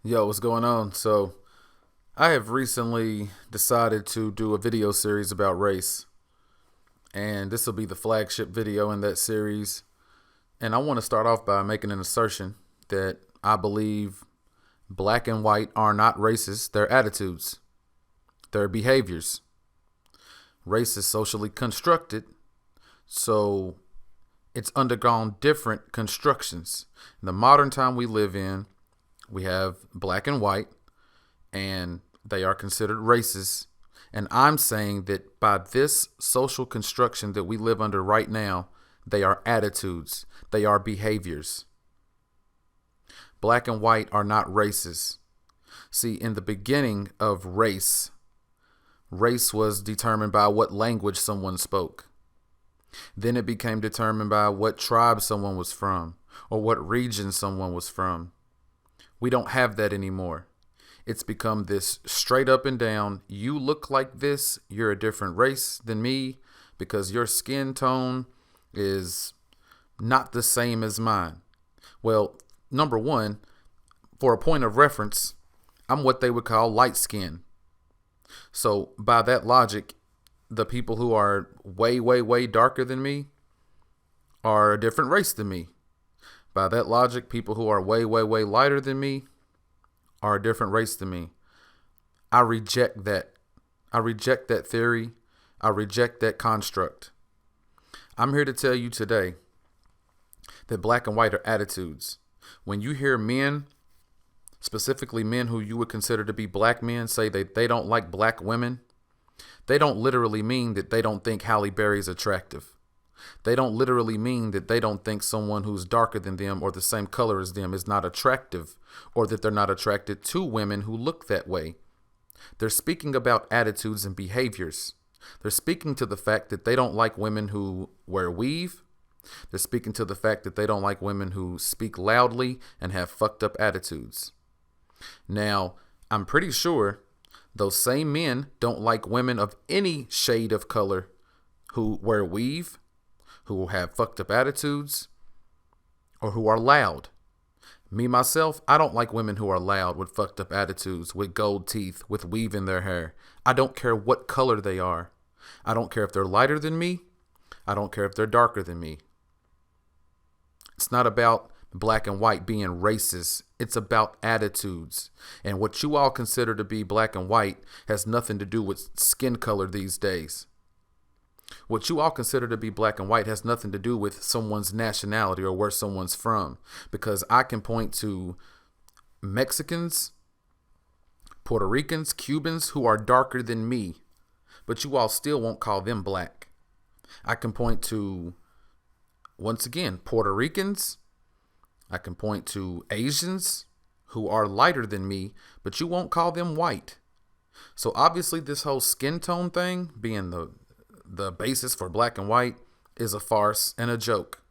Yo, what's going on? I have recently decided to do a video series about race, and this will be the flagship video in that series. And I want to start off by making an assertion that I believe black and white are not races, they're attitudes, they're behaviors. Race is socially constructed, so it's undergone different constructions. In the modern time we live in, we have black and white, and they are considered races. And I'm saying that by this social construction that we live under right now, they are attitudes, they are behaviors. Black and white are not races. See, in the beginning of race was determined by what language someone spoke. Then it became determined by what tribe someone was from or what region someone was from. We don't have that anymore. It's become this straight up and down. You look like this. You're a different race than me because your skin tone is not the same as mine. Well, number one, for a point of reference, I'm what they would call light skin. So by that logic, the people who are way, way, way darker than me are a different race than me. By that logic, people who are way, way, way lighter than me are a different race than me. I reject that. I reject that theory. I reject that construct. I'm here to tell you today that black and white are attitudes. When you hear men, specifically men who you would consider to be black men, say that they don't like black women, they don't literally mean that they don't think Halle Berry is attractive. They don't literally mean that they don't think someone who's darker than them or the same color as them is not attractive, or that they're not attracted to women who look that way. They're speaking about attitudes and behaviors. They're speaking to the fact that they don't like women who wear weave. They're speaking to the fact that they don't like women who speak loudly and have fucked up attitudes. Now, I'm pretty sure those same men don't like women of any shade of color who wear weave, who have fucked up attitudes, or who are loud. Me, myself, I don't like women who are loud with fucked up attitudes, with gold teeth, with weave in their hair. I don't care what color they are. I don't care if they're lighter than me. I don't care if they're darker than me. It's not about black and white being racist. It's about attitudes. And what you all consider to be black and white has nothing to do with skin color these days. What you all consider to be black and white has nothing to do with someone's nationality or where someone's from. Because I can point to Mexicans, Puerto Ricans, Cubans who are darker than me, but you all still won't call them black. I can point to, once again, Puerto Ricans. I can point to Asians who are lighter than me, but you won't call them white. So obviously this whole skin tone thing being the basis for black and white is a farce and a joke.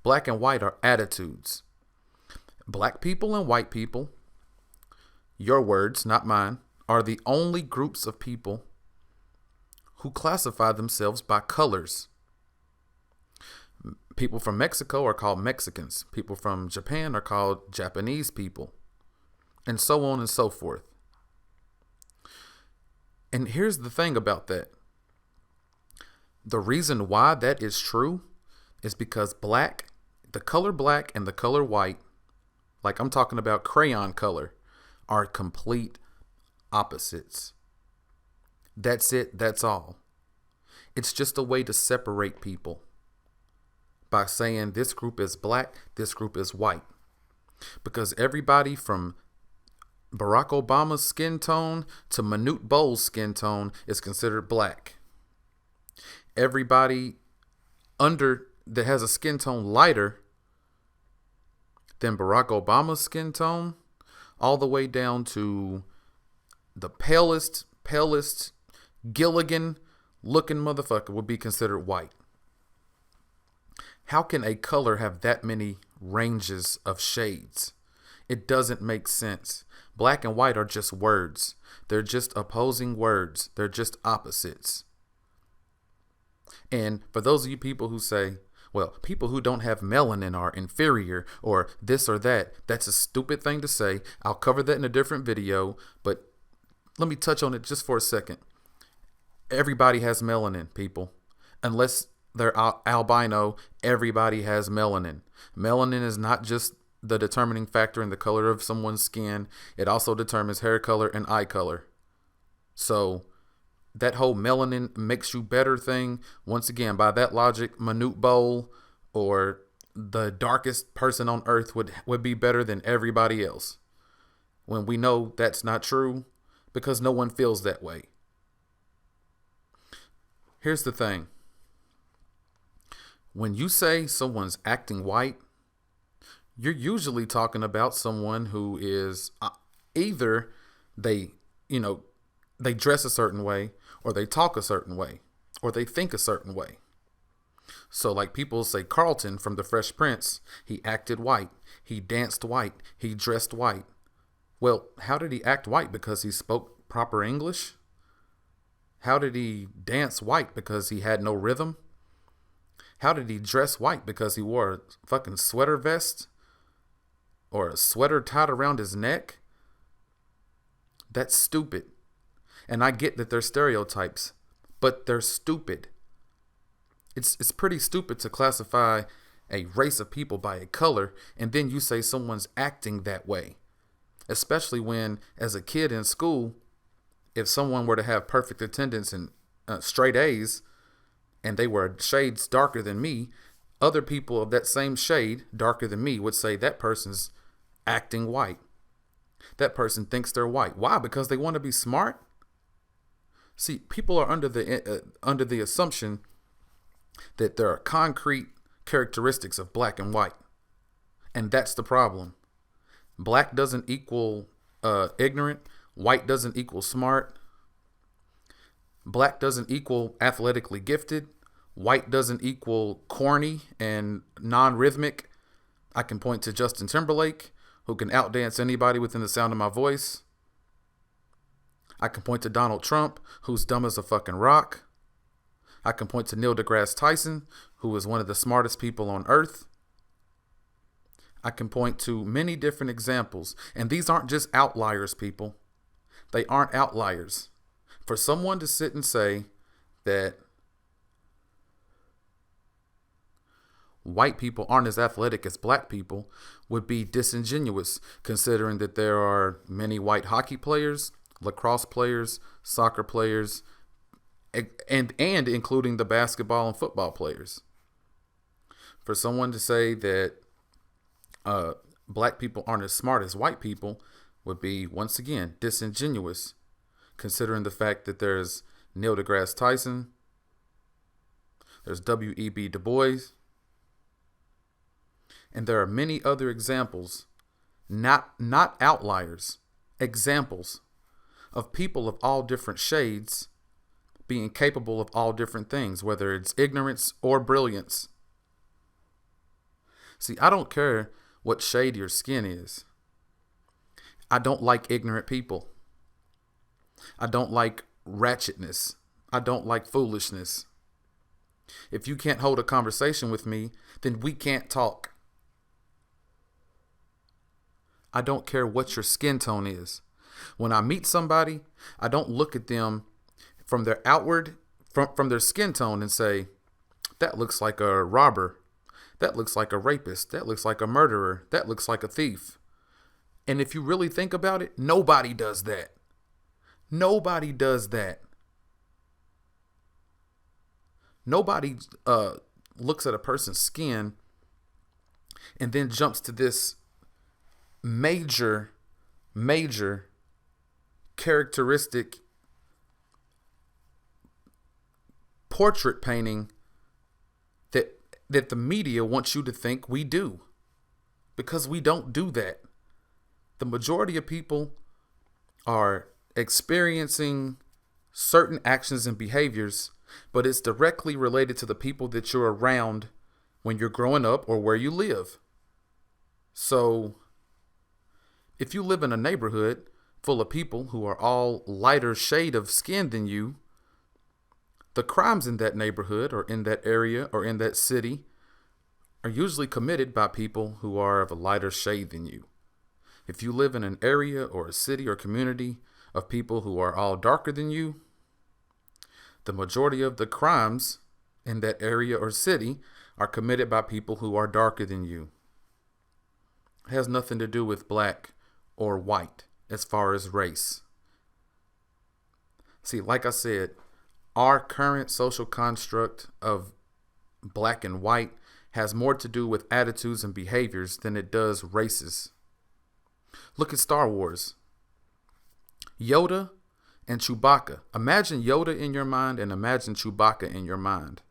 Black and white are attitudes. Black people and white people, your words, not mine, are the only groups of people who classify themselves by colors. People from Mexico are called Mexicans. People from Japan are called Japanese people, and so on and so forth. And here's the thing about that. The reason why that is true is because black, the color black and the color white, like I'm talking about crayon color, are complete opposites. That's it. That's all. It's just a way to separate people by saying this group is black, this group is white. Because everybody from Barack Obama's skin tone to Manute Bowles' skin tone is considered black. Everybody under that has a skin tone lighter than Barack Obama's skin tone, all the way down to the palest Gilligan looking motherfucker would be considered white. How can a color have that many ranges of shades? It doesn't make sense. Black and white are just words. They're just opposing words. They're just opposites. And for those of you people who say, Well, people who don't have melanin are inferior or this or that. That's a stupid thing to say. I'll cover that in a different video, but let me touch on it just for a second. Everybody has melanin, people. Unless they're albino, everybody has melanin. Melanin is not just the determining factor in the color of someone's skin. It also determines hair color and eye color. So that whole melanin makes you better thing, once again, by that logic, Manute Bol or the darkest person on earth would be better than everybody else. When we know that's not true, because no one feels that way. Here's the thing. When you say someone's acting white, you're usually talking about someone who is either they dress a certain way, or they talk a certain way, or they think a certain way. So like people say Carlton from The Fresh Prince, he acted white, he danced white, he dressed white. Well, how did he act white? Because he spoke proper English? How did he dance white? Because he had no rhythm? How did he dress white? Because he wore a fucking sweater vest? Or a sweater tied around his neck? That's stupid. And I get that they're stereotypes, but they're stupid. It's pretty stupid to classify a race of people by a color, and then you say someone's acting that way. Especially when, as a kid in school, if someone were to have perfect attendance and straight A's, and they were shades darker than me, other people of that same shade, darker than me, would say that person's acting white. That person thinks they're white. Why? Because they want to be smart? See, people are under the assumption that there are concrete characteristics of black and white. And that's the problem. Black doesn't equal ignorant. White doesn't equal smart. Black doesn't equal athletically gifted. White doesn't equal corny and non-rhythmic. I can point to Justin Timberlake, who can outdance anybody within the sound of my voice. I can point to Donald Trump, who's dumb as a fucking rock. I can point to Neil deGrasse Tyson, who is one of the smartest people on earth. I can point to many different examples, and these aren't just outliers, people. They aren't outliers. For someone to sit and say that white people aren't as athletic as black people would be disingenuous, considering that there are many white hockey players, lacrosse players, soccer players, and including the basketball and football players. For someone to say that black people aren't as smart as white people would be, once again, disingenuous, considering the fact that there's Neil deGrasse Tyson, there's W.E.B. Du Bois, and there are many other examples, not outliers, examples of people of all different shades being capable of all different things, whether it's ignorance or brilliance. See, I don't care what shade your skin is. I don't like ignorant people. I don't like ratchetness. I don't like foolishness. If you can't hold a conversation with me, then we can't talk. I don't care what your skin tone is. When I meet somebody, I don't look at them from their outward, from their skin tone and say, that looks like a robber. That looks like a rapist. That looks like a murderer. That looks like a thief. And if you really think about it, nobody does that. Nobody does that. Nobody looks at a person's skin and then jumps to this major characteristic portrait painting that the media wants you to think we do, because we don't do that. The majority of people are experiencing certain actions and behaviors, but it's directly related to the people that you're around when you're growing up or where you live. So if you live in a neighborhood full of people who are all lighter shade of skin than you, the crimes in that neighborhood or in that area or in that city are usually committed by people who are of a lighter shade than you. If you live in an area or a city or community of people who are all darker than you, the majority of the crimes in that area or city are committed by people who are darker than you. It has nothing to do with black or white as far as race. See, like I said, our current social construct of black and white has more to do with attitudes and behaviors than it does races. Look at Star Wars. Yoda and Chewbacca. Imagine Yoda in your mind and imagine Chewbacca in your mind.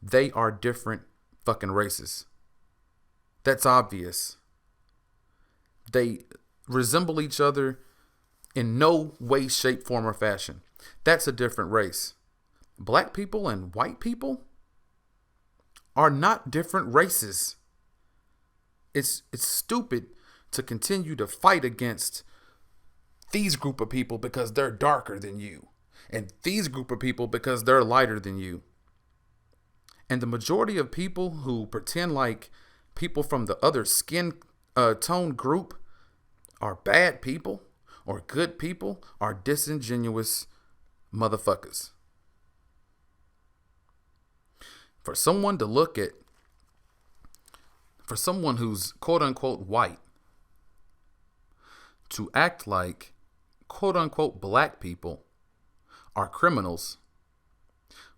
They are different fucking races. That's obvious. They resemble each other in no way, shape, form, or fashion. That's a different race. Black people and white people are not different races. It's stupid to continue to fight against these group of people because they're darker than you, and these group of people because they're lighter than you. And the majority of people who pretend like people from the other skin tone group are bad people or good people are disingenuous motherfuckers. For someone who's quote unquote white to act like quote unquote black people are criminals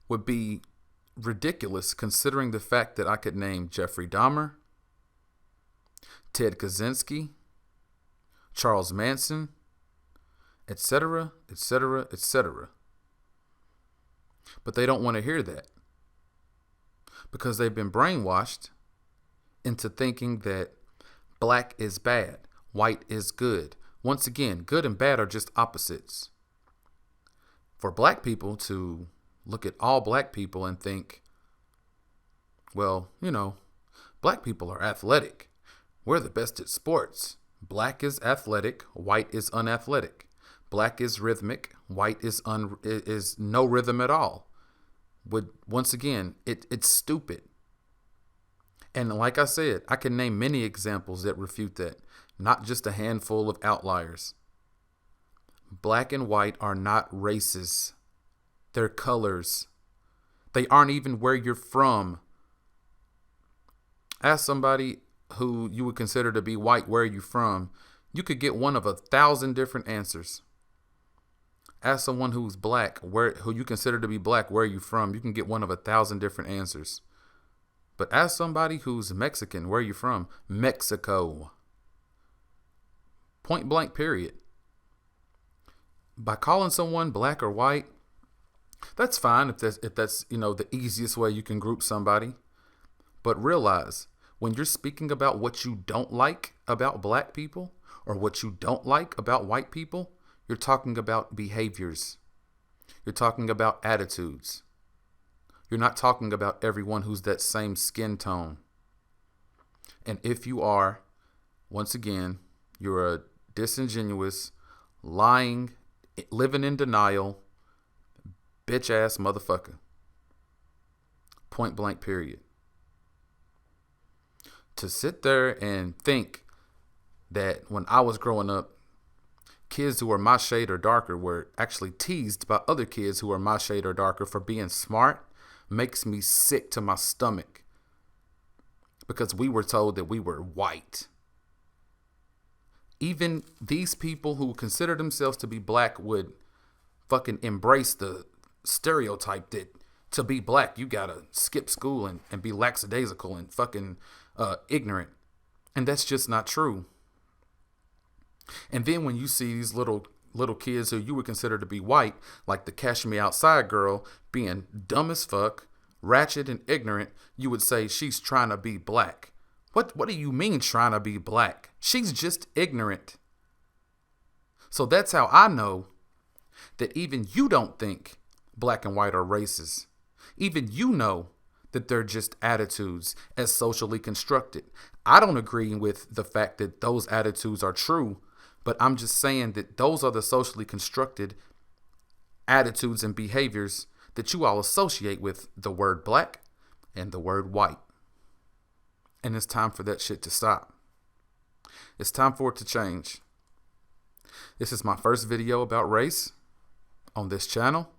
would be ridiculous, considering the fact that I could name Jeffrey Dahmer, Ted Kaczynski, Charles Manson, etc., etc., etc. But they don't want to hear that because they've been brainwashed into thinking that black is bad, white is good. Once again, good and bad are just opposites. For black people to look at all black people and think, well, black people are athletic. We're the best at sports. Black is athletic, white is unathletic. Black is rhythmic, white is no rhythm at all. Once again, it's stupid. And like I said, I can name many examples that refute that, not just a handful of outliers. Black and white are not races. They're colors. They aren't even where you're from. Ask somebody who you would consider to be white, where are you from? You could get one of 1,000 different answers. Ask someone who's black, who you consider to be black, where are you from? You can get one of 1,000 different answers. But ask somebody who's Mexican, where are you from? Mexico. Point blank, period. By calling someone black or white, that's fine if that's the easiest way you can group somebody. But realize, when you're speaking about what you don't like about black people or what you don't like about white people, you're talking about behaviors. You're talking about attitudes. You're not talking about everyone who's that same skin tone. And if you are, once again, you're a disingenuous, lying, living in denial, bitch ass motherfucker. Point blank, period. To sit there and think that when I was growing up, kids who were my shade or darker were actually teased by other kids who were my shade or darker for being smart makes me sick to my stomach, because we were told that we were white. Even these people who consider themselves to be black would fucking embrace the stereotype that to be black, you gotta skip school and be lackadaisical and fucking ignorant. And that's just not true. And then when you see these little kids who you would consider to be white, like the Cash Me Outside girl, being dumb as fuck, ratchet and ignorant, you would say she's trying to be black. What do you mean trying to be black? She's just ignorant. So that's how I know that even you don't think black and white are races. Even you know that they're just attitudes as socially constructed. I don't agree with the fact that those attitudes are true, but I'm just saying that those are the socially constructed attitudes and behaviors that you all associate with the word black and the word white. And it's time for that shit to stop. It's time for it to change. This is my first video about race on this channel.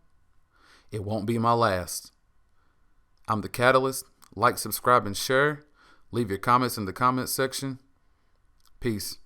It won't be my last. I'm The Catalyst. Like, subscribe, and share. Leave your comments in the comments section. Peace.